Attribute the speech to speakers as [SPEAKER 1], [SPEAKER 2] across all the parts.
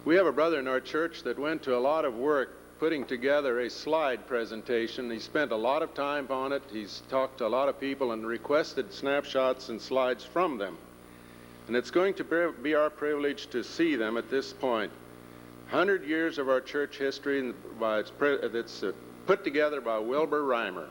[SPEAKER 1] We have a brother in our church that went to a lot of work putting together a slide presentation. He spent a lot of time on it. He's talked to a lot of people and requested snapshots and slides from them. And it's going to be our privilege to see them at this point. 100 years of our church history, and it's put together by Wilbur Reimer.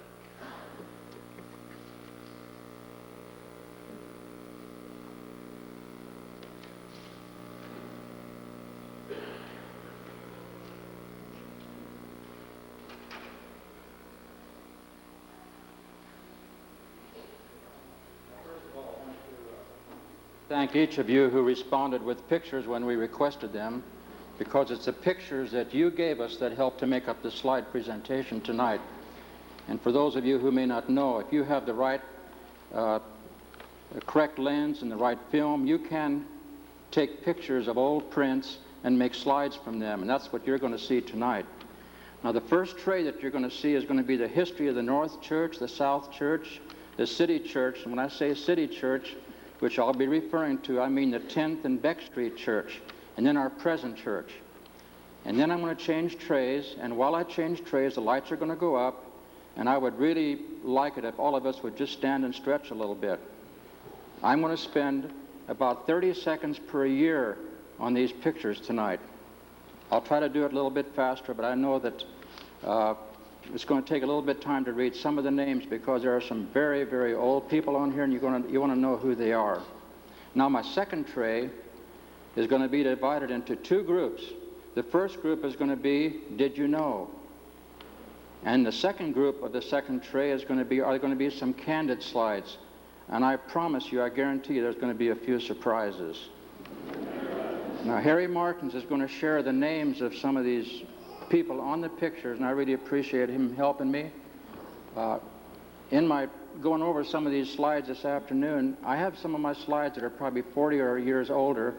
[SPEAKER 2] Thank each of you who responded with pictures when we requested them, because it's the pictures that you gave us that helped to make up the slide presentation tonight. And for those of you who may not know, if you have the right correct lens and the right film, you can take pictures of old prints and make slides from them, and that's what you're going to see tonight. Now, the first tray that you're going to see is going to be the history of the North Church, the South Church, the City Church, and when I say City Church, which I'll be referring to, I mean the 10th and Beck Street Church, and then our present church. And then I'm going to change trays, and while I change trays, the lights are going to go up, and I would really like it if all of us would just stand and stretch a little bit. I'm going to spend about 30 seconds per year on these pictures tonight. I'll try to do it a little bit faster, but I know that it's going to take a little bit of time to read some of the names because there are some very, very old people on here, and you want to know who they are. Now, my second tray is going to be divided into two groups. The first group is going to be, Did You Know? And the second group of the second tray are going to be some candid slides. And I promise you, I guarantee you, there's going to be a few surprises. Now, Harry Martins is going to share the names of some of these people on the pictures, and I really appreciate him helping me. In my going over some of these slides this afternoon, I have some of my slides that are probably 40 or years older,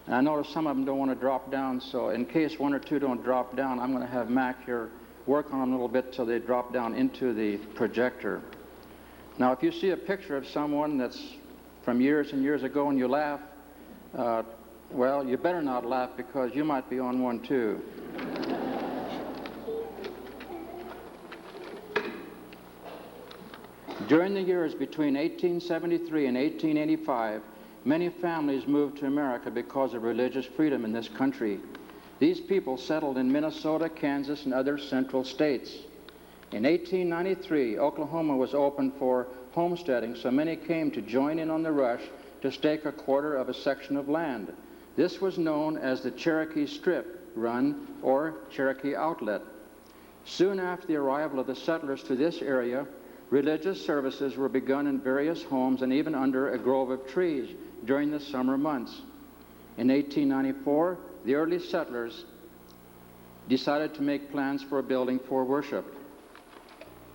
[SPEAKER 2] and I notice some of them don't want to drop down, so in case one or two don't drop down, I'm going to have Mac here work on them a little bit till they drop down into the projector. Now, if you see a picture of someone that's from years and years ago and you laugh, well, you better not laugh because you might be on one too. During the years between 1873 and 1885, many families moved to America because of religious freedom in this country. These people settled in Minnesota, Kansas, and other central states. In 1893, Oklahoma was opened for homesteading, so many came to join in on the rush to stake a quarter of a section of land. This was known as the Cherokee Strip Run or Cherokee Outlet. Soon after the arrival of the settlers to this area, religious services were begun in various homes and even under a grove of trees during the summer months. In 1894, the early settlers decided to make plans for a building for worship.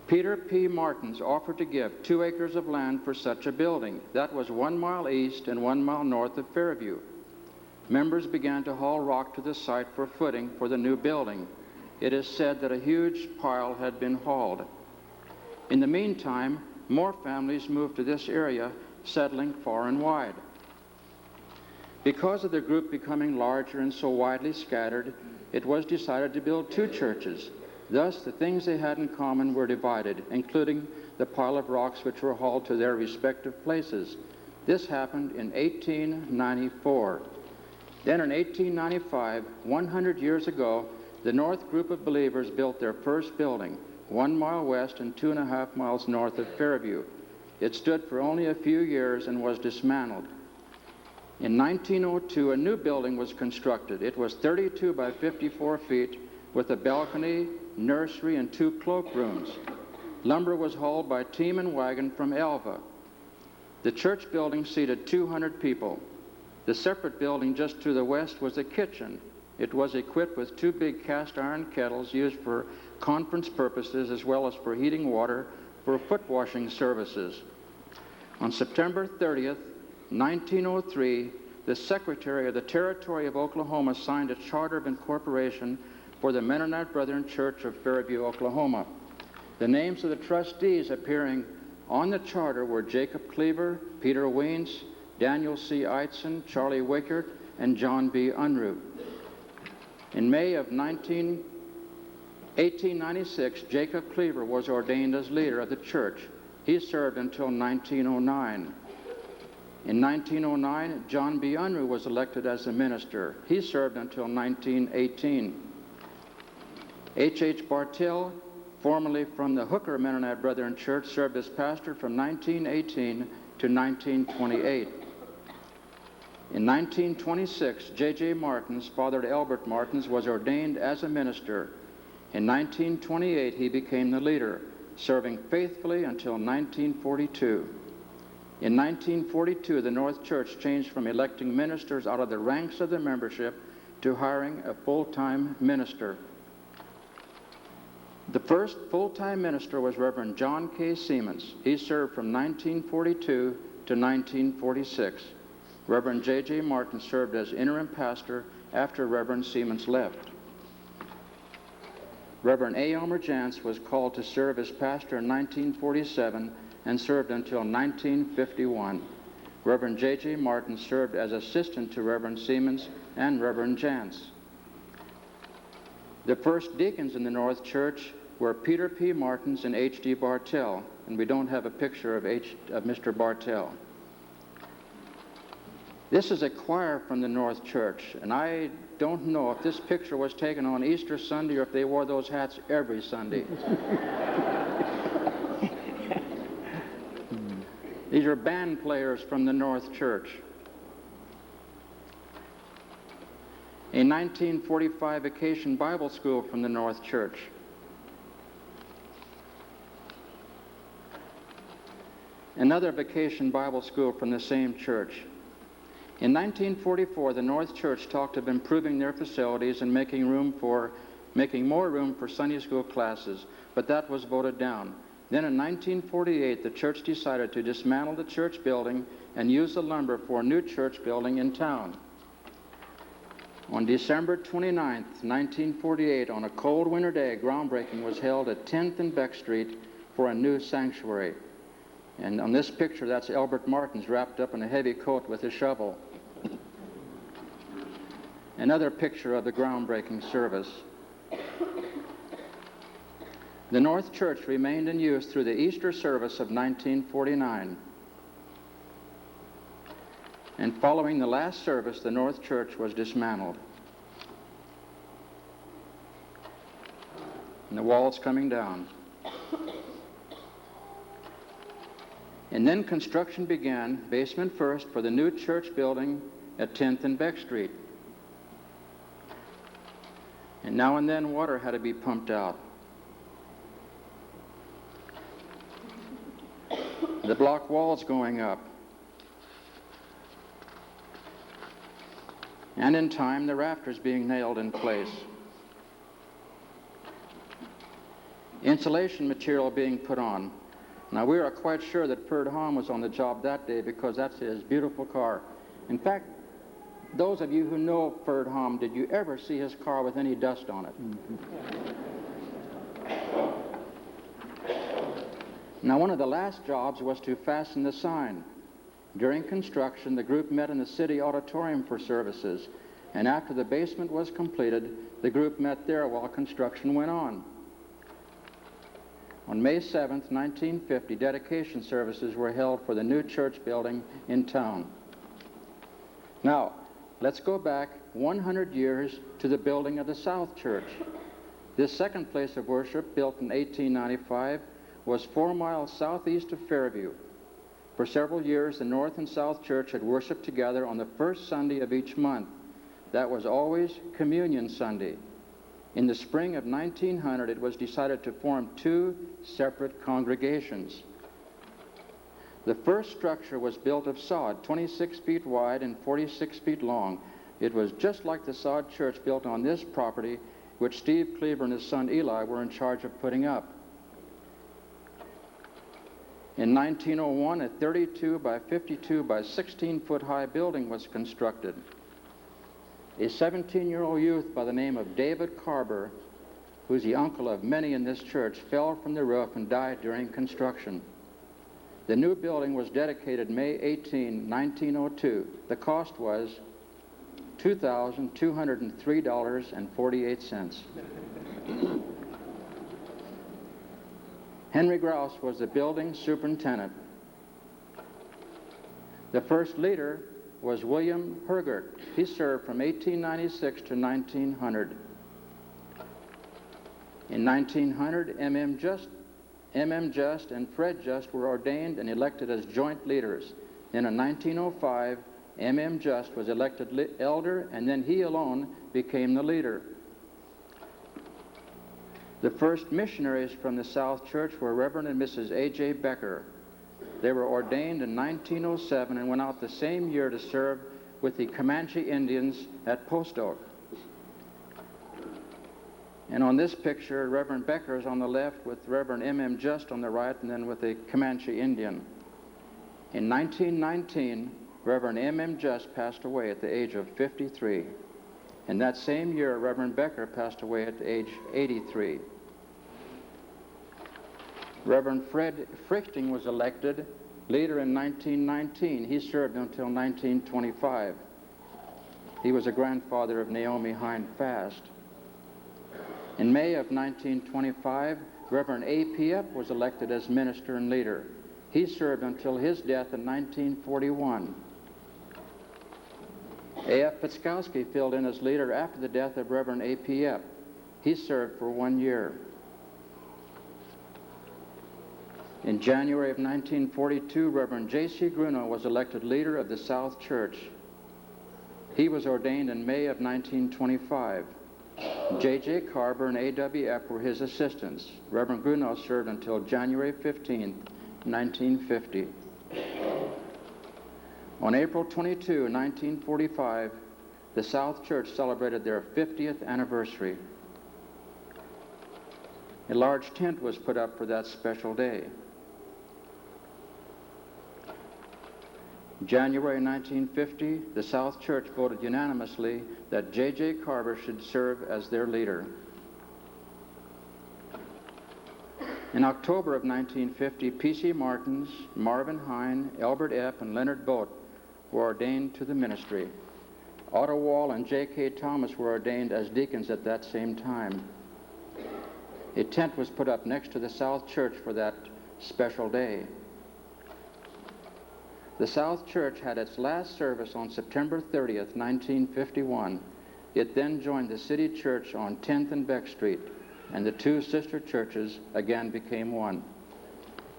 [SPEAKER 2] Peter P. Martins offered to give 2 acres of land for such a building. That was 1 mile east and 1 mile north of Fairview. Members began to haul rock to the site for footing for the new building. It is said that a huge pile had been hauled. In the meantime, more families moved to this area, settling far and wide. Because of the group becoming larger and so widely scattered, it was decided to build 2 churches. Thus, the things they had in common were divided, including the pile of rocks which were hauled to their respective places. This happened in 1894. Then in 1895, 100 years ago, the North group of believers built their first building, 1 mile west and 2.5 miles north of Fairview. It stood for only a few years and was dismantled. In 1902, a new building was constructed. It was 32 by 54 feet with a balcony, nursery, and 2 cloakrooms. Lumber was hauled by team and wagon from Elva. The church building seated 200 people. The separate building just to the west was a kitchen. It was equipped with 2 big cast iron kettles used for conference purposes as well as for heating water for foot washing services. On September 30th, 1903, the Secretary of the Territory of Oklahoma signed a charter of incorporation for the Mennonite Brethren Church of Fairview, Oklahoma. The names of the trustees appearing on the charter were Jacob Cleaver, Peter Weens, Daniel C. Eitzen, Charlie Wickert, and John B. Unruh. In May of 1896, Jacob Cleaver was ordained as leader of the church. He served until 1909. In 1909, John B. Unruh was elected as a minister. He served until 1918. H. Bartell, formerly from the Hooker Mennonite Brethren Church, served as pastor from 1918 to 1928. In 1926, J. Martins, father to Albert Martins, was ordained as a minister. In 1928, he became the leader, serving faithfully until 1942. In 1942, the North Church changed from electing ministers out of the ranks of the membership to hiring a full-time minister. The first full-time minister was Reverend John K. Siemens. He served from 1942 to 1946. Reverend J. Martin served as interim pastor after Reverend Siemens left. Reverend A. Elmer Jantz was called to serve as pastor in 1947 and served until 1951. Reverend J. Martin served as assistant to Reverend Siemens and Reverend Jantz. The first deacons in the North Church were Peter P. Martins and H. D. Bartell, and we don't have a picture of Mr. Bartell. This is a choir from the North Church, and I don't know if this picture was taken on Easter Sunday or if they wore those hats every Sunday. These are band players from the North Church. A 1945 vacation Bible school from the North Church. Another vacation Bible school from the same church. In 1944, the North Church talked of improving their facilities and making more room for Sunday school classes, but that was voted down. Then in 1948, the church decided to dismantle the church building and use the lumber for a new church building in town. On December 29, 1948, on a cold winter day, groundbreaking was held at 10th and Beck Street for a new sanctuary. And on this picture, that's Albert Martins wrapped up in a heavy coat with a shovel. Another picture of the groundbreaking service. The North Church remained in use through the Easter service of 1949. And following the last service, the North Church was dismantled. And the walls coming down. And then construction began, basement first, for the new church building at 10th and Beck Street. And now and then water had to be pumped out. The block walls going up. And in time, the rafters being nailed in place. Insulation material being put on. Now, we are quite sure that Ferd Hahn was on the job that day because that's his beautiful car. In fact, those of you who know Ferd Hahn, did you ever see his car with any dust on it? Now, one of the last jobs was to fasten the sign. During construction, the group met in the city auditorium for services, and after the basement was completed, the group met there while construction went on. On May 7th, 1950, dedication services were held for the new church building in town. Now, let's go back 100 years to the building of the South Church. This second place of worship, built in 1895, was 4 miles southeast of Fairview. For several years, the North and South Church had worshiped together on the first Sunday of each month. That was always Communion Sunday. In the spring of 1900, it was decided to form 2 separate congregations. The first structure was built of sod, 26 feet wide and 46 feet long. It was just like the sod church built on this property, which Steve Cleaver and his son Eli were in charge of putting up. In 1901, a 32 by 52 by 16-foot high building was constructed. A 17-year-old youth by the name of David Carver, who's the uncle of many in this church, fell from the roof and died during construction. The new building was dedicated May 18, 1902. The cost was $2,203.48. Henry Grouse was the building superintendent. The first leader was William Hergert. He served from 1896 to 1900. In 1900, M.M. Just and Fred Just were ordained and elected as joint leaders. Then in 1905, M.M. Just was elected elder, and then he alone became the leader. The first missionaries from the South Church were Reverend and Mrs. A.J. Becker. They were ordained in 1907 and went out the same year to serve with the Comanche Indians at Post Oak. And on this picture, Reverend Becker is on the left with Reverend M.M. Just on the right, and then with the Comanche Indian. In 1919, Reverend M.M. Just passed away at the age of 53. And that same year, Reverend Becker passed away at the age 83. Reverend Fred Frichting was elected leader in 1919. He served until 1925. He was a grandfather of Naomi Hind Fast. In May of 1925, Reverend A.P. Epp was elected as minister and leader. He served until his death in 1941. A.F. Fitzkowski filled in as leader after the death of Reverend A.P. Epp. He served for 1 year. In January of 1942, Reverend J.C. Grunow was elected leader of the South Church. He was ordained in May of 1925. J.J. Carver and A.W. Epp were his assistants. Reverend Grunow served until January 15, 1950. On April 22, 1945, the South Church celebrated their 50th anniversary. A large tent was put up for that special day. January 1950, the South Church voted unanimously that J.J. Carver should serve as their leader. In October of 1950, P.C. Martins, Marvin Hine, Albert Epp, and Leonard Boat were ordained to the ministry. Otto Wall and J.K. Thomas were ordained as deacons at that same time. A tent was put up next to the South Church for that special day. The South Church had its last service on September 30th, 1951. It then joined the City Church on 10th and Beck Street, and the two sister churches again became one.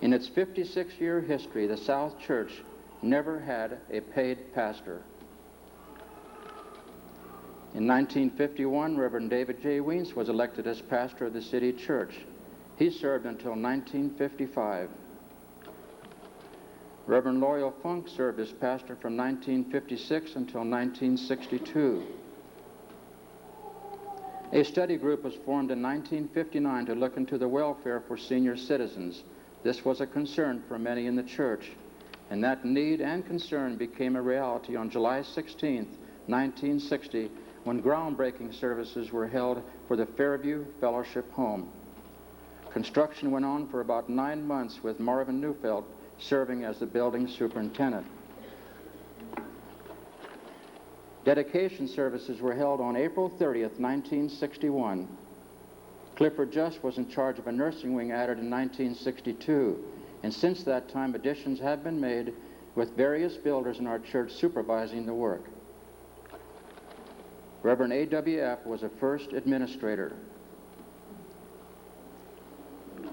[SPEAKER 2] In its 56-year history, the South Church never had a paid pastor. In 1951, Reverend David J. Wiens was elected as pastor of the City Church. He served until 1955. Reverend Loyal Funk served as pastor from 1956 until 1962. A study group was formed in 1959 to look into the welfare for senior citizens. This was a concern for many in the church, and that need and concern became a reality on July 16, 1960, when groundbreaking services were held for the Fairview Fellowship Home. Construction went on for about 9 months with Marvin Neufeld serving as the building superintendent. Dedication services were held on April 30th, 1961. Clifford Just was in charge of a nursing wing added in 1962, and since that time additions have been made with various builders in our church supervising the work. Reverend A.W. Epp was a first administrator.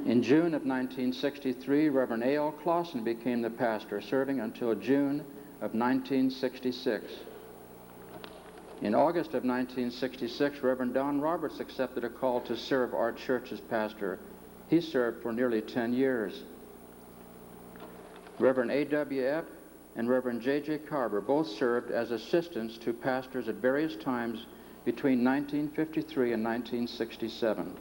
[SPEAKER 2] In June of 1963, Reverend A.L. Clausen became the pastor, serving until June of 1966. In August of 1966, Reverend Don Roberts accepted a call to serve our church as pastor. He served for nearly 10 years. Reverend A.W. Epp and Reverend J.J. Carver both served as assistants to pastors at various times between 1953 and 1967.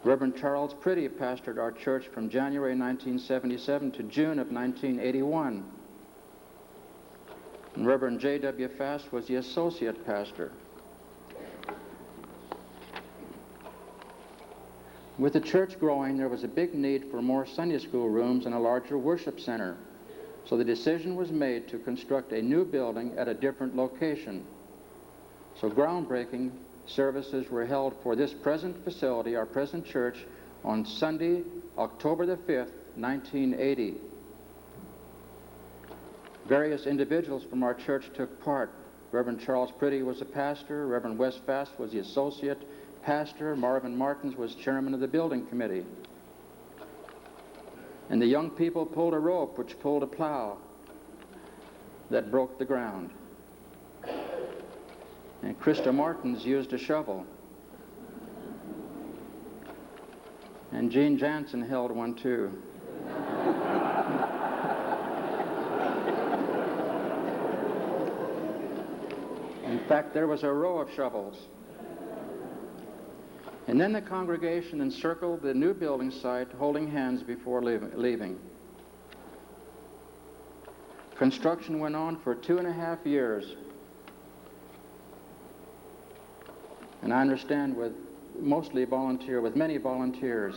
[SPEAKER 2] Reverend Charles Priddy pastored our church from January 1977 to June of 1981. And Reverend J.W. Fast was the associate pastor. With the church growing, there was a big need for more Sunday school rooms and a larger worship center. So the decision was made to construct a new building at a different location. So groundbreaking services were held for this present facility, our present church, on Sunday, October the 5th, 1980. Various individuals from our church took part. Reverend Charles Priddy was the pastor, Reverend Wes Fast was the associate pastor, Marvin Martins was chairman of the building committee. And the young people pulled a rope which pulled a plow that broke the ground. And Krista Martins used a shovel. And Gene Jansen held one too. In fact, there was a row of shovels. And then the congregation encircled the new building site, holding hands before leaving. Construction went on for 2.5 years. And I understand with many volunteers.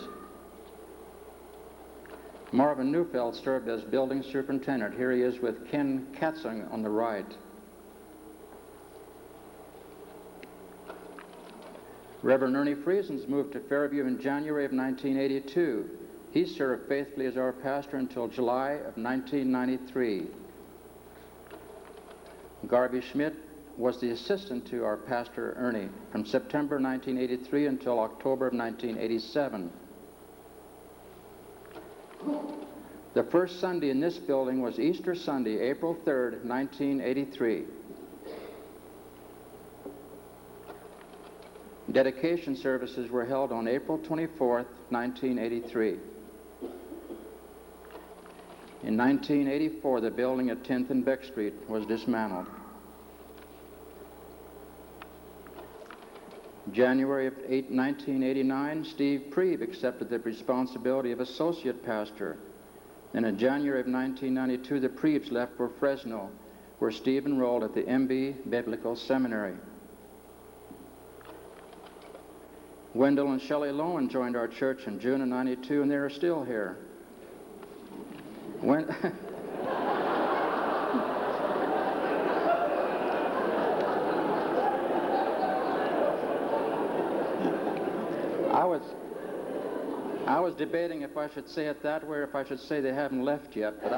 [SPEAKER 2] Marvin Neufeld served as building superintendent. Here he is with Ken Katzung on the right. Reverend Ernie Friesens moved to Fairview in January of 1982. He served faithfully as our pastor until July of 1993. Garvey Schmidt was the assistant to our pastor Ernie from September 1983 until October of 1987. The first Sunday in this building was Easter Sunday, April 3rd, 1983. Dedication services were held on April 24th, 1983. In 1984, the building at 10th and Beck Street was dismantled. January of 1989, Steve Preeb accepted the responsibility of associate pastor. And in January of 1992, the Preebs left for Fresno, where Steve enrolled at the MB Biblical Seminary. Wendell and Shelley Lowen joined our church in June of '92, and they are still here. I was debating if I should say it that way or if I should say they haven't left yet, but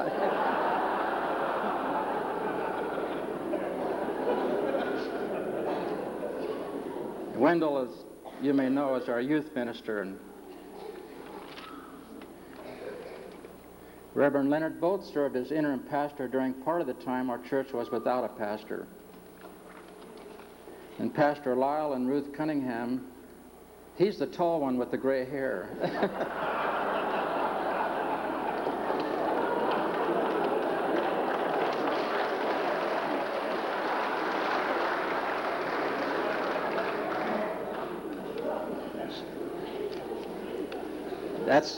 [SPEAKER 2] Wendell, as you may know, is our youth minister, and Reverend Leonard Boat served as interim pastor during part of the time our church was without a pastor. And Pastor Lyle and Ruth Cunningham, he's the tall one with the gray hair.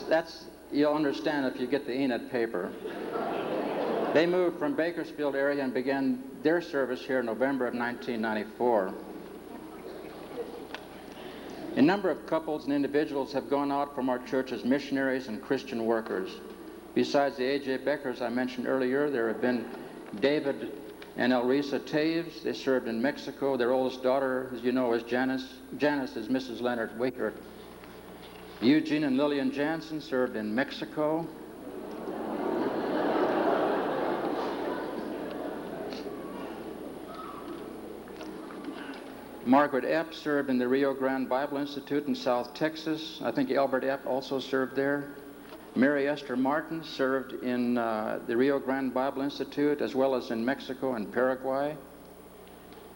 [SPEAKER 2] That's you'll understand if you get the Enid paper. They moved from Bakersfield area and began their service here in November of 1994. A number of couples and individuals have gone out from our church as missionaries and Christian workers. Besides the A.J. Beckers I mentioned earlier, there have been David and Elrisa Taves. They served in Mexico. Their oldest daughter, as you know, is Janice. Janice is Mrs. Leonard Waker. Eugene and Lillian Jansen served in Mexico. Margaret Epp served in the Rio Grande Bible Institute in South Texas. I think Albert Epp also served there. Mary Esther Martin served in the Rio Grande Bible Institute as well as in Mexico and Paraguay.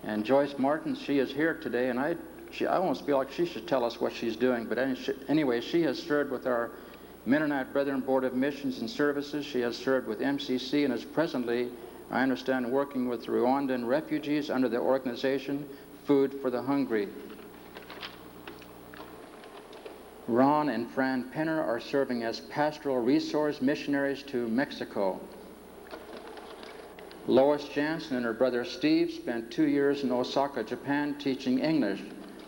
[SPEAKER 2] And Joyce Martin, she is here today, and I almost feel like she should tell us what she's doing. But anyway, she has served with our Mennonite Brethren Board of Missions and Services. She has served with MCC and is presently, I understand, working with Rwandan refugees under the organization Food for the Hungry. Ron and Fran Penner are serving as pastoral resource missionaries to Mexico. Lois Jansen and her brother Steve spent 2 years in Osaka, Japan, teaching English.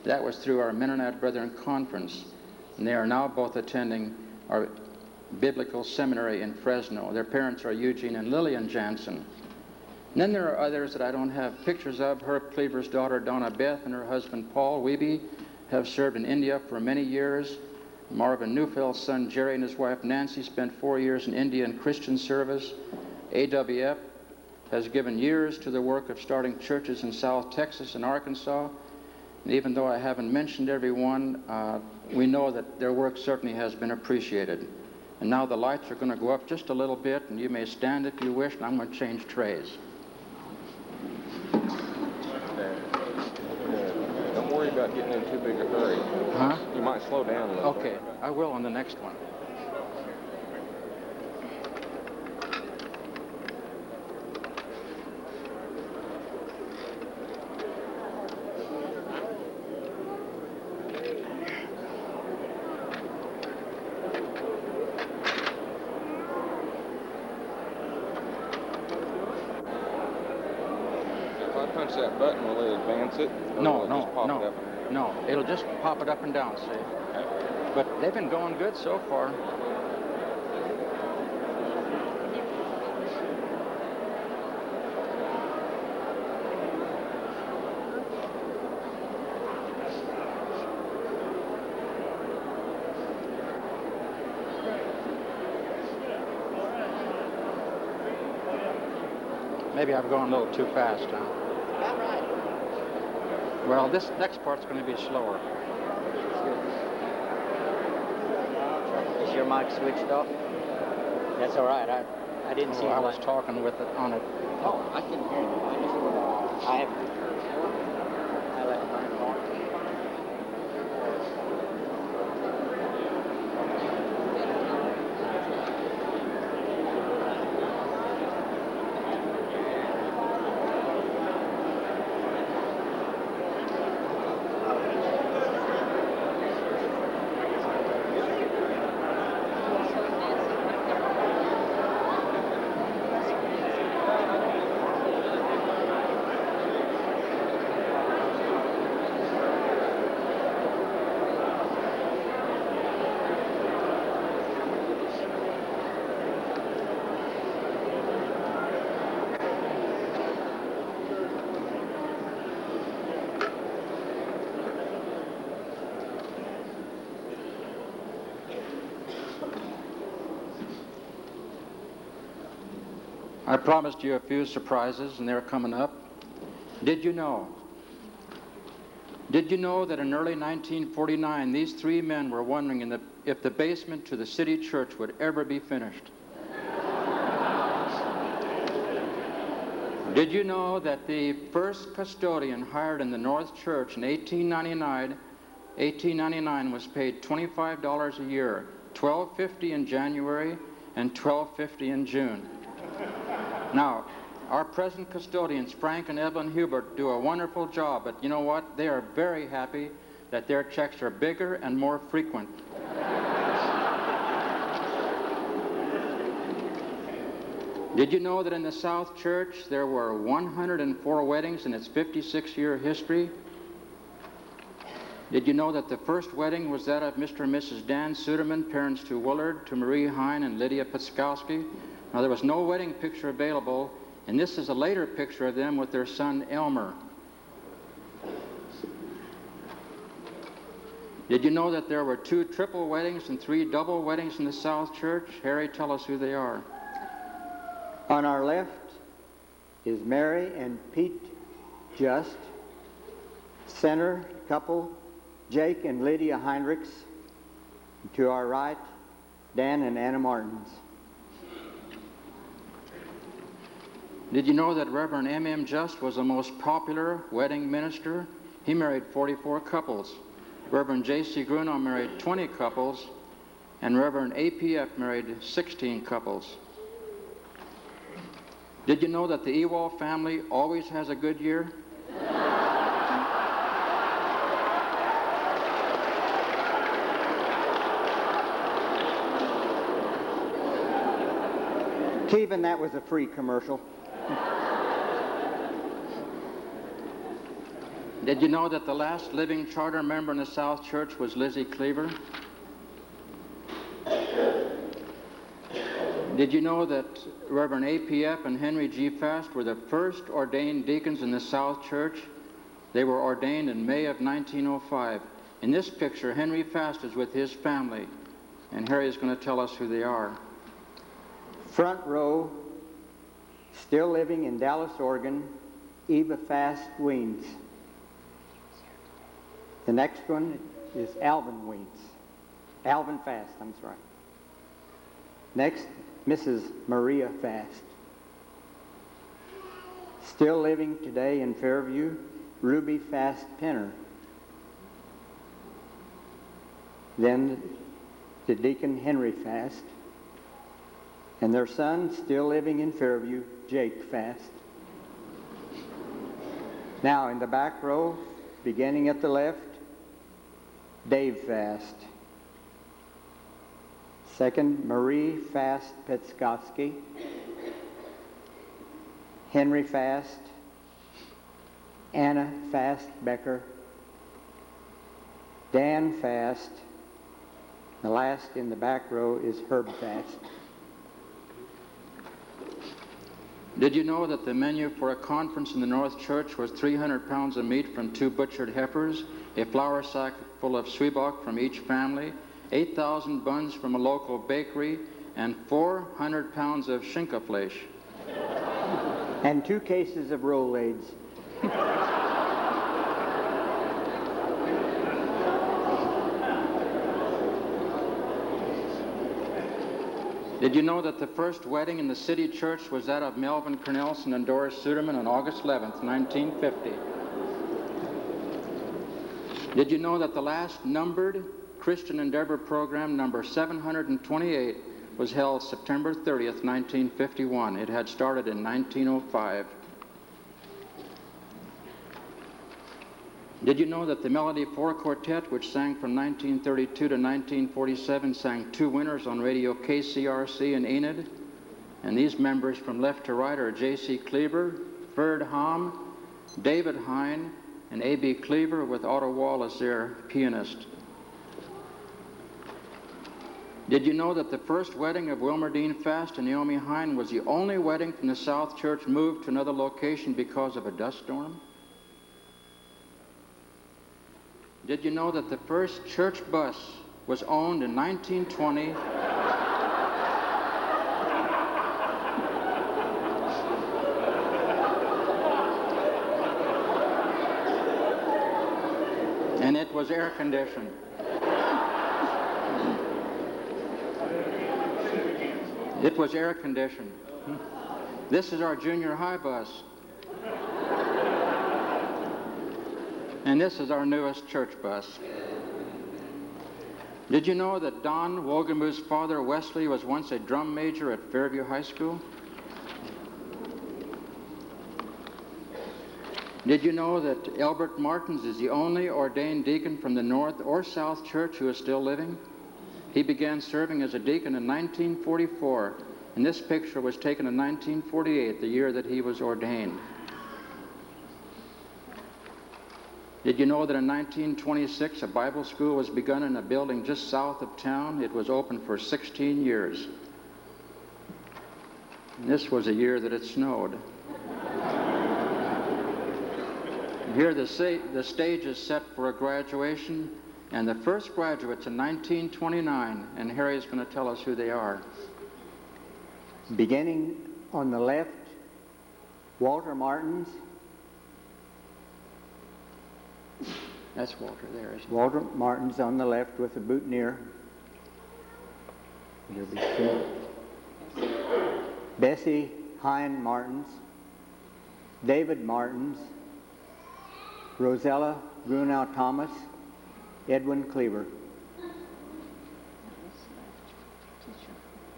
[SPEAKER 2] That was through our Mennonite Brethren Conference. And they are now both attending our Biblical Seminary in Fresno. Their parents are Eugene and Lillian Jansen. And then there are others that I don't have pictures of. Herb Cleaver's daughter, Donna Beth, and her husband, Paul Wiebe, have served in India for many years. Marvin Neufeld's son, Jerry, and his wife, Nancy, spent 4 years in India in Christian service. AWF has given years to the work of starting churches in South Texas and Arkansas. And even though I haven't mentioned every one, we know that their work certainly has been appreciated. And now the lights are going to go up just a little bit, and you may stand if you wish, and I'm going to change trays.
[SPEAKER 3] Don't worry about getting in too big a hurry.
[SPEAKER 2] Huh?
[SPEAKER 3] You might slow down a little bit.
[SPEAKER 2] Okay, I will on the next one.
[SPEAKER 3] If I punch that button, will it advance it? Or
[SPEAKER 2] No,
[SPEAKER 3] will it
[SPEAKER 2] no,
[SPEAKER 3] just pop
[SPEAKER 2] no,
[SPEAKER 3] it up and down?
[SPEAKER 2] no. It'll just pop it up and down, see? But they've been going good so far. Maybe I've gone a little too fast, huh?
[SPEAKER 4] All right.
[SPEAKER 2] Well, this next part's going to be slower.
[SPEAKER 4] Is your mic switched off? That's all right. I didn't see
[SPEAKER 2] Oh, I
[SPEAKER 4] the
[SPEAKER 2] was
[SPEAKER 4] light.
[SPEAKER 2] talking with it on it.
[SPEAKER 4] Oh, I can hear you. I have. I let mine on.
[SPEAKER 2] I promised you a few surprises, and they're coming up. Did you know? Did you know that in early 1949, these three men were wondering if the basement to the city church would ever be finished? Did you know that the first custodian hired in the North Church in 1899 was paid $25 a year, $12.50 in January and $12.50 in June? Now, our present custodians, Frank and Evelyn Hubert, do a wonderful job, but you know what? They are very happy that their checks are bigger and more frequent. Did you know that in the South Church there were 104 weddings in its 56-year history? Did you know that the first wedding was that of Mr. and Mrs. Dan Suderman, parents to Willard, to Marie Hine, and Lydia Pitskowski? Now, there was no wedding picture available, and this is a later picture of them with their son, Elmer. Did you know that there were 2 triple weddings and 3 double weddings in the South Church? Harry, tell us who they are.
[SPEAKER 5] On our left is Mary and Pete Just. Center couple, Jake and Lydia Heinrichs. To our right, Dan and Anna Martins.
[SPEAKER 2] Did you know that Reverend M.M. Just was the most popular wedding minister? He married 44 couples. Reverend J.C. Grunow married 20 couples, and Reverend A.P.F. married 16 couples. Did you know that the Ewald family always has a good year?
[SPEAKER 5] Kevin, that was a free commercial.
[SPEAKER 2] Did you know that the last living charter member in the South Church was Lizzie Cleaver? Did you know that Reverend A.P.F. and Henry G. Fast were the first ordained deacons in the South Church? They were ordained in May of 1905. In this picture, Henry Fast is with his family, and Harry is going to tell us who they are.
[SPEAKER 5] Front row, still living in Dallas, Oregon, Eva Fast Weens. The next one is Alvin Weens. Alvin Fast, I'm sorry. Next, Mrs. Maria Fast. Still living today in Fairview, Ruby Fast Penner. Then the deacon Henry Fast. And their son, still living in Fairview, Jake Fast. Now in the back row, beginning at the left, Dave Fast. Second, Marie Fast Petskoski. Henry Fast. Anna Fast Becker. Dan Fast. The last in the back row is Herb Fast.
[SPEAKER 2] Did you know that the menu for a conference in the North Church was 300 pounds of meat from 2 butchered heifers, a flour sack full of zwieback from each family, 8,000 buns from a local bakery, and 400 pounds of schinkefleisch?
[SPEAKER 5] And 2 cases of Rolaids.
[SPEAKER 2] Did you know that the first wedding in the city church was that of Melvin Cornelson and Doris Suderman on August 11th, 1950? Did you know that the last numbered Christian Endeavor program, number 728, was held September 30th, 1951? It had started in 1905. Did you know that the Melody 4 Quartet, which sang from 1932 to 1947, sang 2 winners on radio KCRC and Enid? And these members from left to right are J.C. Cleaver, Ferd Hom, David Hine, and A.B. Cleaver, with Otto Wall as their pianist. Did you know that the first wedding of Wilmer Dean Fast and Naomi Hine was the only wedding from the South Church moved to another location because of a dust storm? Did you know that the first church bus was owned in 1920 and it was air conditioned? It was air conditioned. This is our junior high bus. And this is our newest church bus. Did you know that Don Wogamoo's father, Wesley, was once a drum major at Fairview High School? Did you know that Elbert Martins is the only ordained deacon from the North or South Church who is still living? He began serving as a deacon in 1944, and this picture was taken in 1948, the year that he was ordained. Did you know that in 1926 a Bible school was begun in a building just south of town? It was open for 16 years. And this was a year that it snowed. And here the stage is set for a graduation, and the first graduates in 1929, and Harry is going to tell us who they are.
[SPEAKER 5] Beginning on the left, Walter Martins.
[SPEAKER 2] That's Walter there, isn't it?
[SPEAKER 5] Walter Martins on the left with the boutonniere. There'll be 2. Bessie Hine Martins. David Martins. Rosella Grunow Thomas. Edwin Cleaver.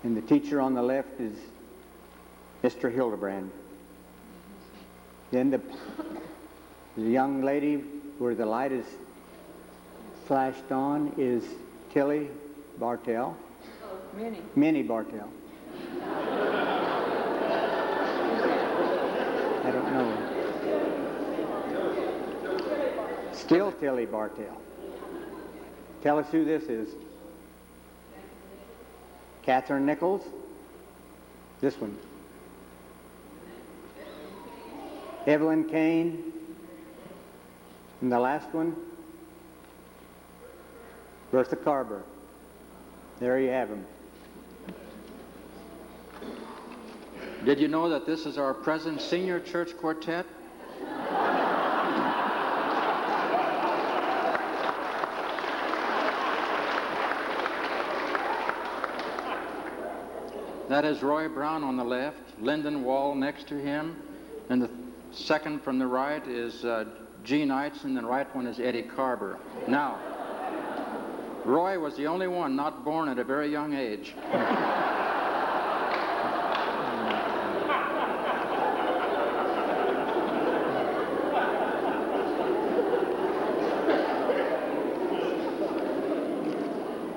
[SPEAKER 5] And the teacher on the left is Mr. Hildebrand. Then the young lady where the light is flashed on is Tilly Bartell. Minnie Bartell. I don't know. Still Tilly Bartell. Tell us who this is. Catherine Nichols. This one. Evelyn Kane. And the last one, Bertha Carver. There you have them.
[SPEAKER 2] Did you know that this is our present senior church quartet? That is Roy Brown on the left, Lyndon Wall next to him, and the second from the right is Gene Eitz, and the right one is Eddie Carver. Now, Roy was the only one not born at a very young age.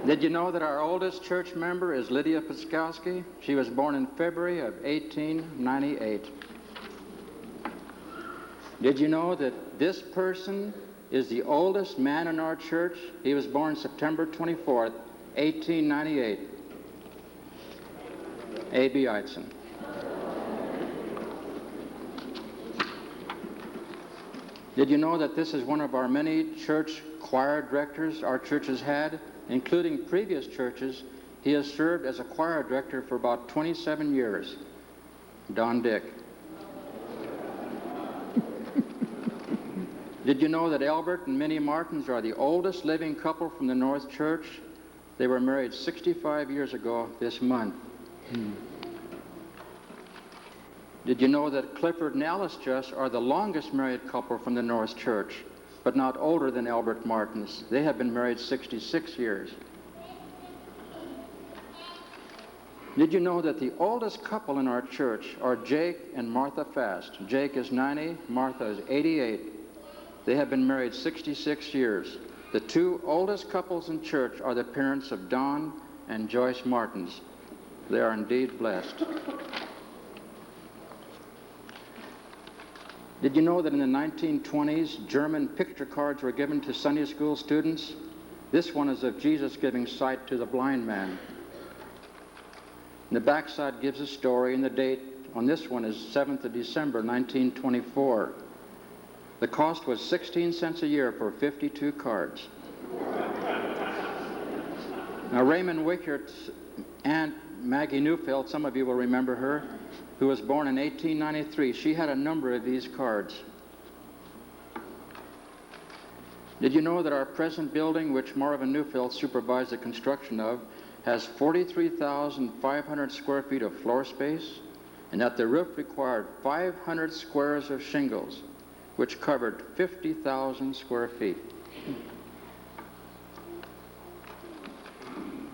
[SPEAKER 2] Did you know that our oldest church member is Lydia Piskowski? She was born in February of 1898. Did you know that this person is the oldest man in our church? He was born September 24th, 1898. A.B. Eitzen. Did you know that this is one of our many church choir directors our church has had? Including previous churches, he has served as a choir director for about 27 years. Don Dick. Did you know that Albert and Minnie Martins are the oldest living couple from the North Church? They were married 65 years ago this month. Did you know that Clifford and Alice Just are the longest married couple from the North Church, but not older than Albert Martins? They have been married 66 years. Did you know that the oldest couple in our church are Jake and Martha Fast? Jake is 90, Martha is 88. They have been married 66 years. The two oldest couples in church are the parents of Don and Joyce Martins. They are indeed blessed. Did you know that in the 1920s, German picture cards were given to Sunday school students? This one is of Jesus giving sight to the blind man. And the backside gives a story, and the date on this one is 7th of December, 1924. The cost was 16 cents a year for 52 cards. Now, Raymond Wickert's Aunt Maggie Neufeld, some of you will remember her, who was born in 1893. She had a number of these cards. Did you know that our present building, which Marvin Neufeld supervised the construction of, has 43,500 square feet of floor space, and that the roof required 500 squares of shingles, which covered 50,000 square feet?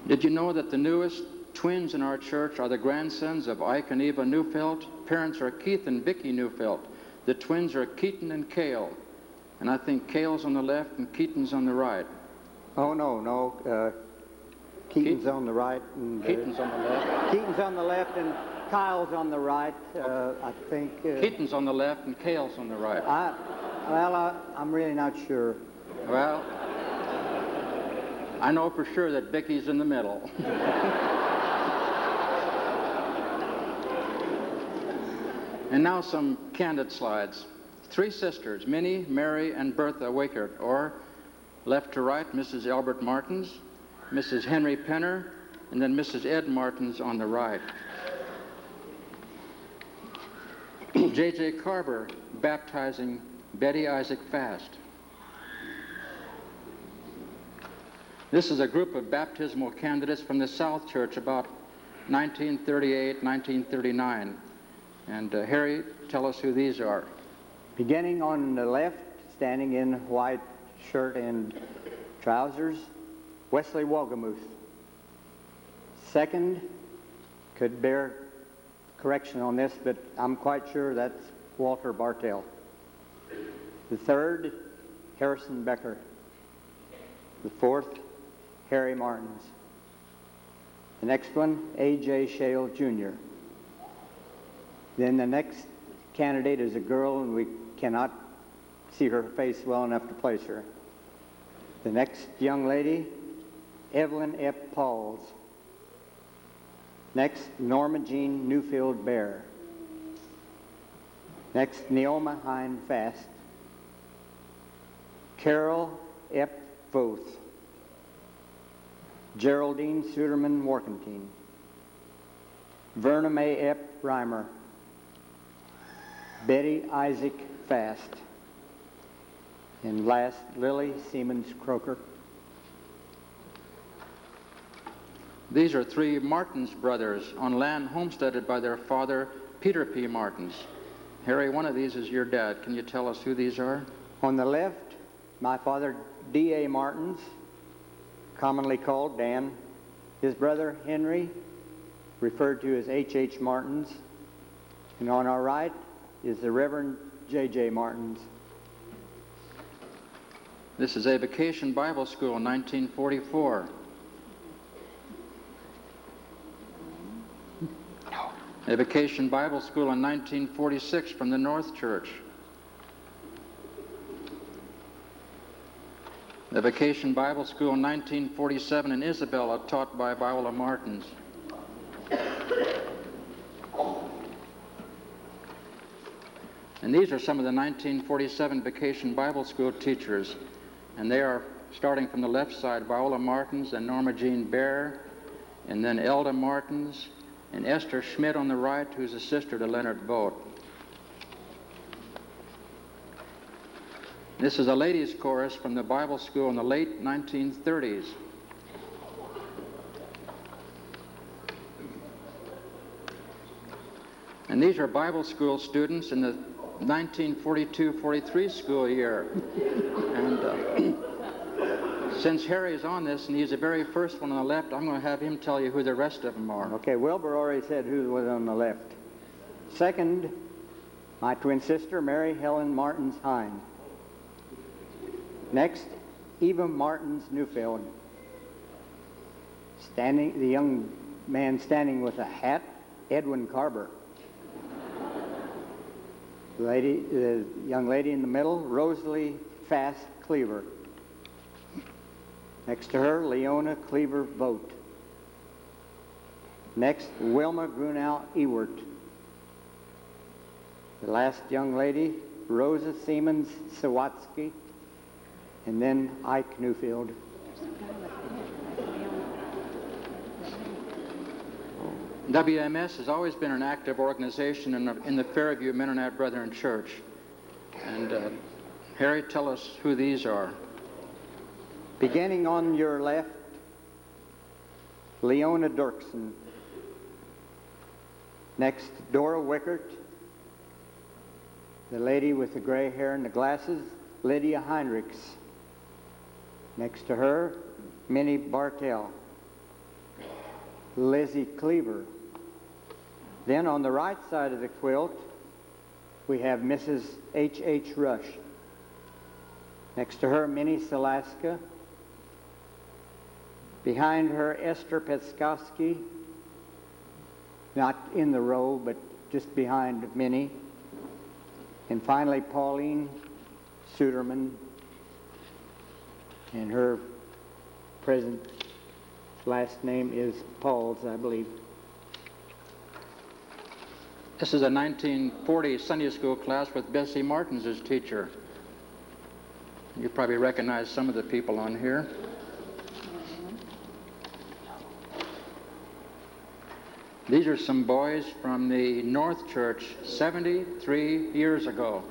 [SPEAKER 2] Did you know that the newest twins in our church are the grandsons of Ike and Eva Neufeld? Parents are Keith and Vicki Neufeld. The twins are Keaton and Cale. And I think Cale's on the left and Keaton's on the right.
[SPEAKER 5] Oh, no. Keaton's on the right. And,
[SPEAKER 2] Keaton's on the left.
[SPEAKER 5] Keaton's on the left and Kyle's on the right. I think...
[SPEAKER 2] Keaton's on the left and Cale's on the right.
[SPEAKER 5] I'm really not sure.
[SPEAKER 2] Well, I know for sure that Vicki's in the middle. And now some candid slides. Three sisters, Minnie, Mary, and Bertha Wickert, or left to right, Mrs. Albert Martins, Mrs. Henry Penner, and then Mrs. Ed Martins on the right. J.J. Carver baptizing Betty Isaac Fast. This is a group of baptismal candidates from the South Church about 1938, 1939. And Harry, tell us who these are.
[SPEAKER 5] Beginning on the left, standing in white shirt and trousers, Wesley Wogemuth. Second, could bear correction on this, but I'm quite sure that's Walter Bartell. The third, Harrison Becker. The fourth, Harry Martins. The next one, A.J. Shale Jr. Then the next candidate is a girl, and we cannot see her face well enough to place her. The next young lady, Evelyn F. Pauls. Next, Norma Jean Newfield Bear. Next, Neoma Hine Fast. Carol Epp Voth. Geraldine Suderman Warkentine. Verna May Epp Reimer. Betty Isaac Fast. And last, Lily Siemens Croker.
[SPEAKER 2] These are three Martins brothers on land homesteaded by their father, Peter P. Martins. Harry, one of these is your dad. Can you tell us who these are?
[SPEAKER 5] On the left, my father, D.A. Martins, commonly called Dan. His brother, Henry, referred to as H.H. Martins. And on our right is the Reverend J.J. Martins.
[SPEAKER 2] This is a vacation Bible school in 1944. A vacation Bible school in 1946 from the North Church. A vacation Bible school in 1947 in Isabella, taught by Viola Martins. And these are some of the 1947 vacation Bible school teachers. And they are, starting from the left side, Viola Martins and Norma Jean Bear, and then Elda Martins, and Esther Schmidt on the right, who's a sister to Leonard Vogt. This is a ladies' chorus from the Bible school in the late 1930s. And these are Bible school students in the 1942-43 school year. And since Harry's on this, and he's the very first one on the left, I'm going to have him tell you who the rest of them are.
[SPEAKER 5] Okay, Wilbur already said who was on the left. Second, my twin sister, Mary Helen Martins Hine. Next, Eva Martins Newfield. Standing, the young man standing with a hat, Edwin Carver. The young lady in the middle, Rosalie Fast Cleaver. Next to her, Leona Cleaver Vogt. Next, Wilma Grunau Ewert. The last young lady, Rosa Siemens Sawatsky, and then Ike Newfield.
[SPEAKER 2] WMS has always been an active organization in the Fairview Mennonite Brethren Church. And Harry, tell us who these are.
[SPEAKER 5] Beginning on your left, Leona Dirksen. Next, Dora Wickert. The lady with the gray hair and the glasses, Lydia Heinrichs. Next to her, Minnie Bartell. Lizzie Cleaver. Then on the right side of the quilt, we have Mrs. H.H. Rush. Next to her, Minnie Salaska. Behind her, Esther Petskowski. Not in the row, but just behind Minnie. And finally, Pauline Suderman. And her present last name is Pauls, I believe.
[SPEAKER 2] This is a 1940 Sunday school class with Bessie Martins as teacher. You probably recognize some of the people on here. These are some boys from the North Church 73 years ago.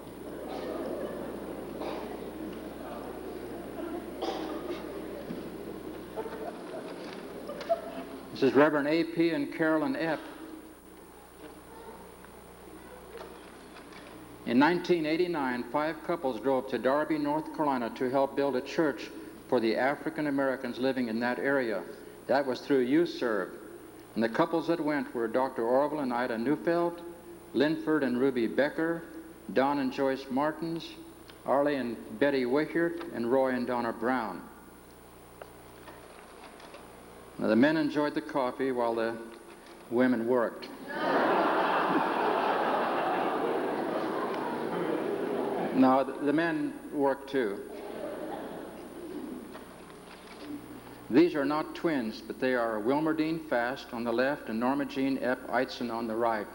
[SPEAKER 2] This is Reverend A.P. and Carolyn Epp. In 1989, 5 couples drove to Darby, North Carolina to help build a church for the African Americans living in that area. That was through Youth Serve. And the couples that went were Dr. Orville and Ida Neufeld, Linford and Ruby Becker, Don and Joyce Martins, Arlie and Betty Wichert, and Roy and Donna Brown. Now, the men enjoyed the coffee while the women worked. No, the men worked too. These are not twins, but they are Wilmerdine Fast on the left and Norma Jean Epp Eitzen on the right.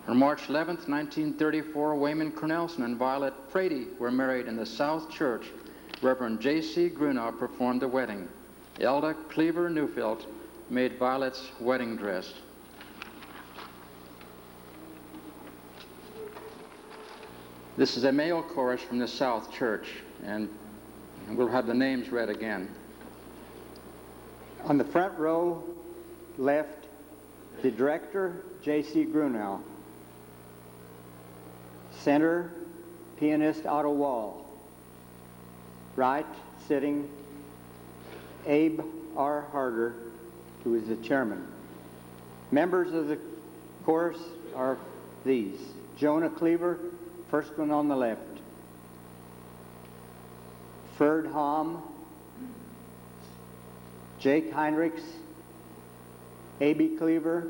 [SPEAKER 2] On March 11th, 1934, Wayman Cornelson and Violet Frady were married in the South Church. Reverend J.C. Grunow performed the wedding. Elda Cleaver Neufeld made Violet's wedding dress. This is a male chorus from the South Church, and we'll have the names read again.
[SPEAKER 5] On the front row, left, the director, J.C. Grunow. Center, pianist Otto Wall. Right, sitting, Abe R. Harder, who is the chairman. Members of the chorus are these: Jonah Cleaver, first one on the left. Ferd Hom, Jake Heinrichs, A.B. Cleaver,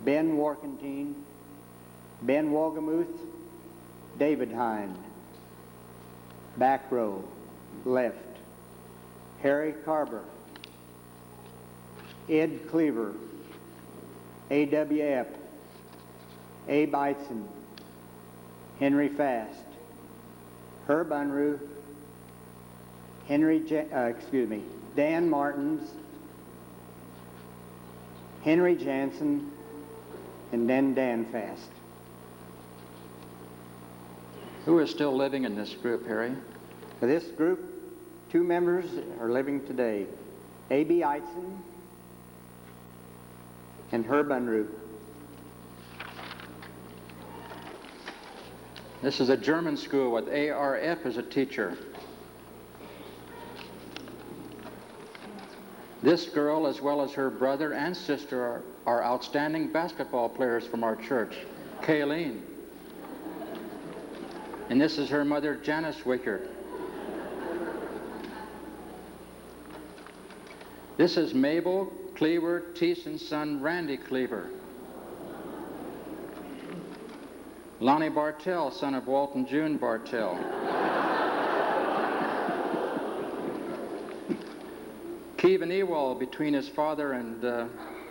[SPEAKER 5] Ben Warkentine, Ben Wogemuth, David Hine. Back row, left, Harry Carver, Ed Cleaver, A.W. Epp, Abe Eitzen, Henry Fast, Herb Unruh, Dan Martins, Henry Jansen, and then Dan Fast.
[SPEAKER 2] Who is still living in this group, Harry?
[SPEAKER 5] For this group, 2 members are living today: A.B. Eitzen and Herb Unruh.
[SPEAKER 2] This is a German school with A.R.F. as a teacher. This girl, as well as her brother and sister, are outstanding basketball players from our church. Kayleen. And this is her mother, Janice Wickert. This is Mabel Cleaver Thiessen's son, Randy Cleaver. Lonnie Bartell, son of Walt and June Bartell. Kevin Ewald, between his father and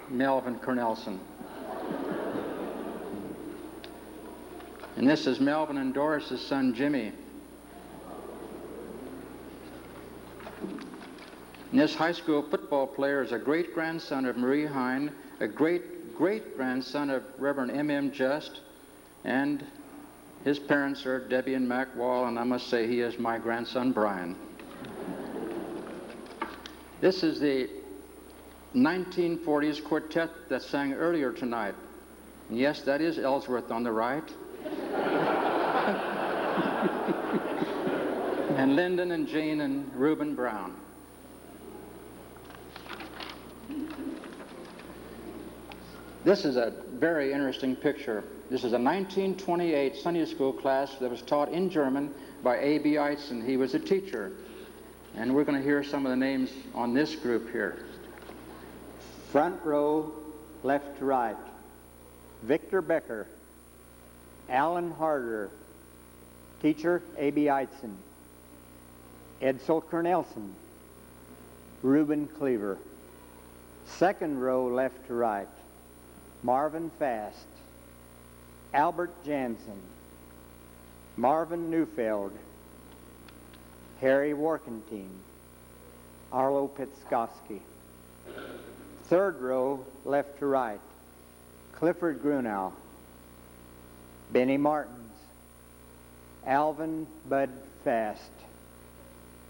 [SPEAKER 2] Melvin Cornelson. And this is Melvin and Doris's son, Jimmy. And this high school football player is a great-grandson of Marie Hine, a great-great-grandson of Reverend M.M. Just, and his parents are Debbie and Mac Wall, and I must say he is my grandson, Brian. This is the 1940s quartet that sang earlier tonight. And yes, that is Ellsworth on the right. And Lyndon and Jane and Reuben Brown. This is a very interesting picture. This is a 1928 Sunday school class that was taught in German by A.B. Eitzen. He was a teacher. And we're going to hear some of the names on this group here.
[SPEAKER 5] Front row, left to right. Victor Becker, Alan Harder, teacher A.B. Eitzen, Edsel Cornelson, Reuben Cleaver. Second row, left to right. Marvin Fast, Albert Jansen, Marvin Neufeld, Harry Warkentine, Arlo Pitskowski. Third row, left to right. Clifford Grunow, Benny Martins, Alvin Bud Fast,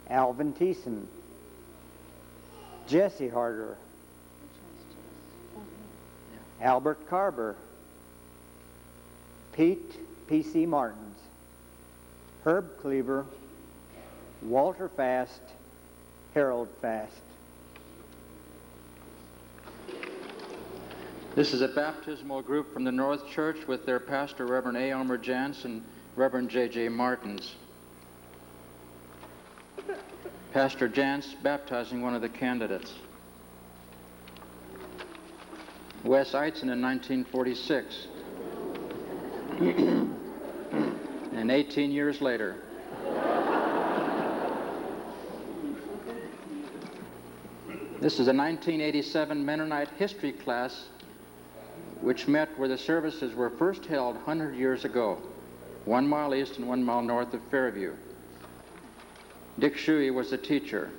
[SPEAKER 5] Alvin Thiessen, Jesse Harder, Albert Carver, Pete P.C. Martins, Herb Cleaver, Walter Fast, Harold Fast.
[SPEAKER 2] This is a baptismal group from the North Church with their pastor, Reverend A. Elmer Jantz and Reverend J.J. Martins. Pastor Jantz baptizing one of the candidates. Wes Eitzen in 1946. And 18 years later. This is a 1987 Mennonite history class which met where the services were first held 100 years ago, 1 mile east and 1 mile north of Fairview. Dick Shuey was the teacher.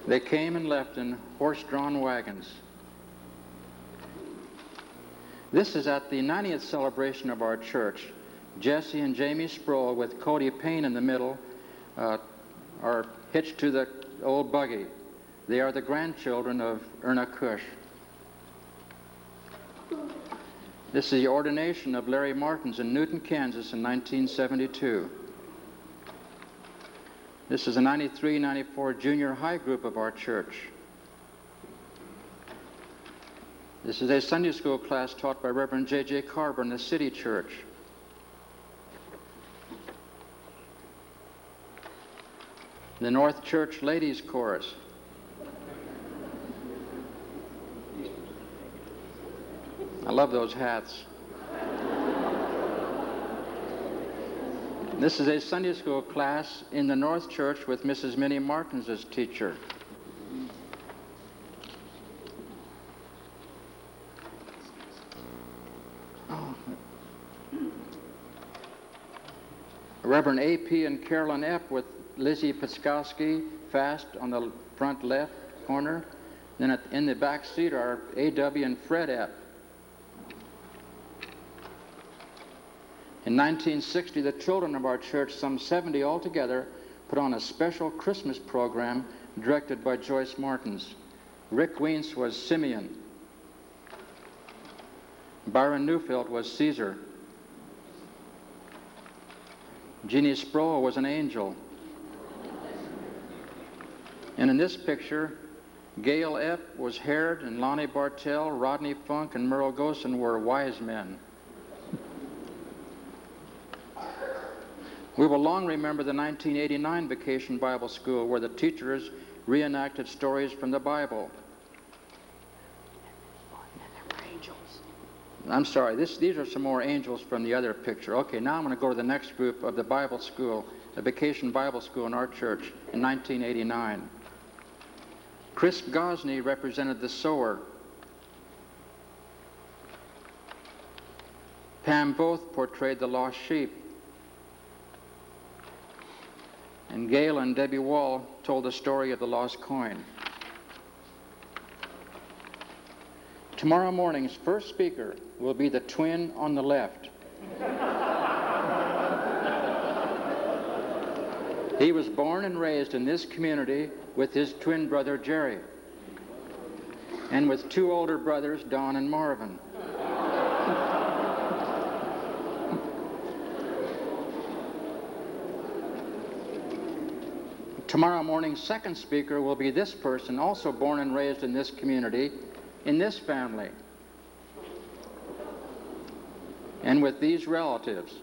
[SPEAKER 2] They came and left in horse-drawn wagons. This is at the 90th celebration of our church. Jesse and Jamie Sproul, with Cody Payne in the middle, are hitched to the old buggy. They are the grandchildren of Erna Cush. This is the ordination of Larry Martins in Newton, Kansas in 1972. This is a 93-94 junior high group of our church. This is a Sunday school class taught by Reverend J.J. Carver in the City Church. The North Church Ladies Chorus. I love those hats. This is a Sunday school class in the North Church with Mrs. Minnie Martins as teacher. Reverend A.P. and Carolyn Epp with Lizzie Petskowski fast on the front left corner. Then in the back seat are A.W. and Fred Epp. In 1960, the children of our church, some 70 altogether, put on a special Christmas program directed by Joyce Martins. Rick Wiens was Simeon. Byron Neufeld was Caesar. Jeannie Sproul was an angel. And in this picture, Gail Epp was Herod, and Lonnie Bartell, Rodney Funk, and Merle Gosen were wise men. We will long remember the 1989 Vacation Bible School, where the teachers reenacted stories from the Bible. I'm sorry, these are some more angels from the other picture. Okay, now I'm going to go to the next group of the Bible School, the Vacation Bible School in our church in 1989. Chris Gosney represented the sower. Pam Both portrayed the lost sheep. And Gail and Debbie Wall told the story of the lost coin. Tomorrow morning's first speaker will be the twin on the left. He was born and raised in this community with his twin brother Jerry, and with two older brothers, Don and Marvin. Tomorrow morning's second speaker will be this person, also born and raised in this community, in this family, and with these relatives.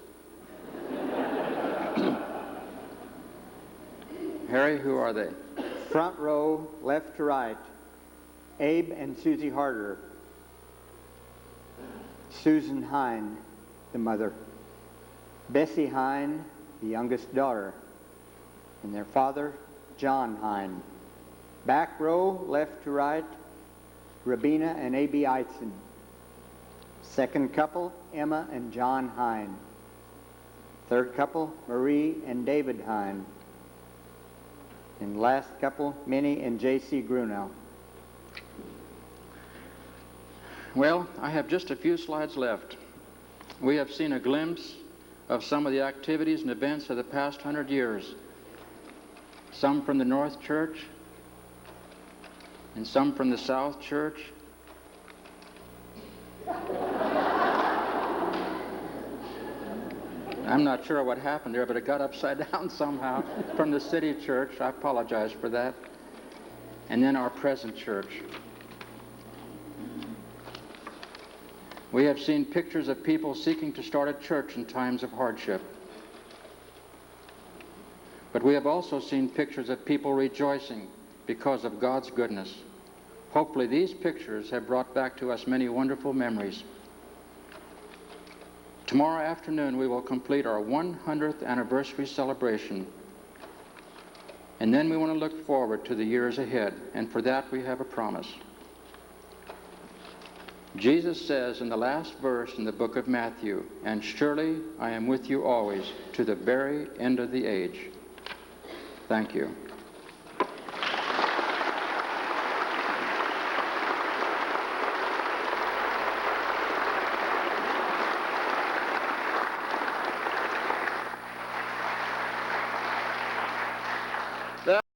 [SPEAKER 2] Harry, who are they?
[SPEAKER 5] Front row, left to right, Abe and Susie Harder. Susan Hine, the mother. Bessie Hine, the youngest daughter. And their father, John Hine. Back row, left to right, Rabina and A.B. Eitzen. Second couple, Emma and John Hine. Third couple, Marie and David Hine. And last couple, Minnie and J.C. Grunow.
[SPEAKER 2] Well, I have just a few slides left. We have seen a glimpse of some of the activities and events of the past 100 years. Some from the North Church, and some from the South Church. I'm not sure what happened there, but it got upside down somehow from the City Church. I apologize for that. And then our present church. We have seen pictures of people seeking to start a church in times of hardship. But we have also seen pictures of people rejoicing because of God's goodness. Hopefully these pictures have brought back to us many wonderful memories. Tomorrow afternoon we will complete our 100th anniversary celebration. And then we want to look forward to the years ahead, and for that we have a promise. Jesus says in the last verse in the book of Matthew, "And surely I am with you always to the very end of the age." Thank you.